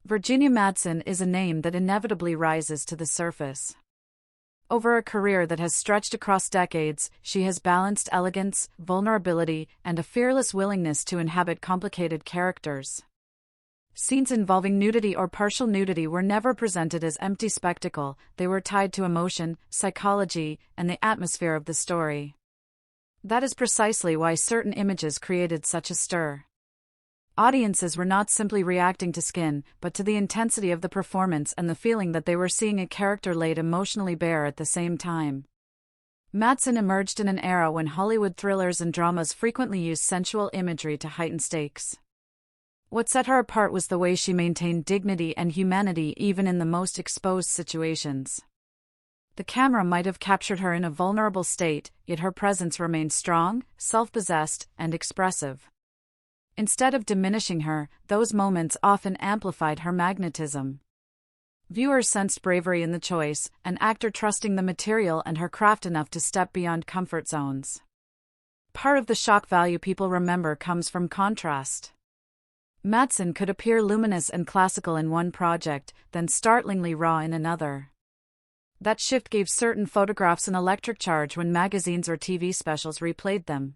Virginia Madsen is a name that inevitably rises to the surface. Over a career that has stretched across decades, she has balanced elegance, vulnerability, and a fearless willingness to inhabit complicated characters. Scenes involving nudity or partial nudity were never presented as empty spectacle, they were tied to emotion, psychology, and the atmosphere of the story. That is precisely why certain images created such a stir. Audiences were not simply reacting to skin, but to the intensity of the performance and the feeling that they were seeing a character laid emotionally bare at the same time. Madsen emerged in an era when Hollywood thrillers and dramas frequently used sensual imagery to heighten stakes. What set her apart was the way she maintained dignity and humanity even in the most exposed situations. The camera might have captured her in a vulnerable state, yet her presence remained strong, self-possessed, and expressive. Instead of diminishing her, those moments often amplified her magnetism. Viewers sensed bravery in the choice, an actor trusting the material and her craft enough to step beyond comfort zones. Part of the shock value people remember comes from contrast. Madsen could appear luminous and classical in one project, then startlingly raw in another. That shift gave certain photographs an electric charge when magazines or TV specials replayed them.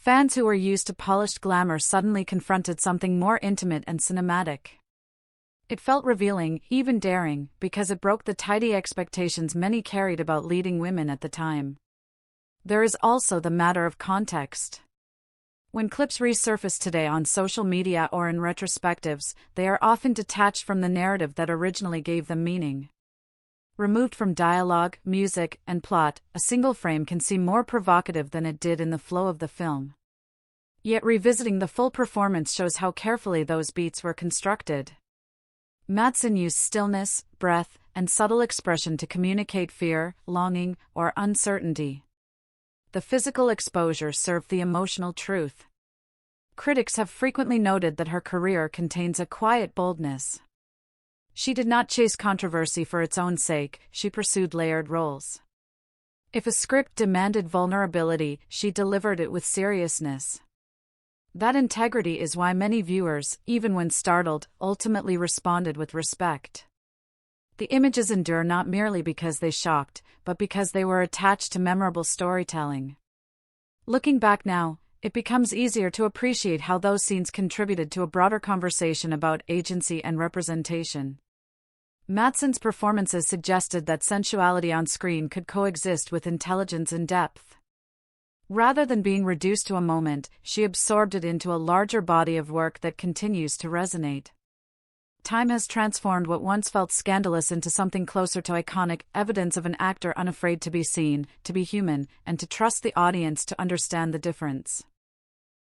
Fans who were used to polished glamour suddenly confronted something more intimate and cinematic. It felt revealing, even daring, because it broke the tidy expectations many carried about leading women at the time. There is also the matter of context. When clips resurface today on social media or in retrospectives, they are often detached from the narrative that originally gave them meaning. Removed from dialogue, music, and plot, a single frame can seem more provocative than it did in the flow of the film. Yet revisiting the full performance shows how carefully those beats were constructed. Madsen used stillness, breath, and subtle expression to communicate fear, longing, or uncertainty. The physical exposure served the emotional truth. Critics have frequently noted that her career contains a quiet boldness. She did not chase controversy for its own sake, she pursued layered roles. If a script demanded vulnerability, she delivered it with seriousness. That integrity is why many viewers, even when startled, ultimately responded with respect. The images endure not merely because they shocked, but because they were attached to memorable storytelling. Looking back now, it becomes easier to appreciate how those scenes contributed to a broader conversation about agency and representation. Madsen's performances suggested that sensuality on screen could coexist with intelligence and depth. Rather than being reduced to a moment, she absorbed it into a larger body of work that continues to resonate. Time has transformed what once felt scandalous into something closer to iconic, evidence of an actor unafraid to be seen, to be human, and to trust the audience to understand the difference.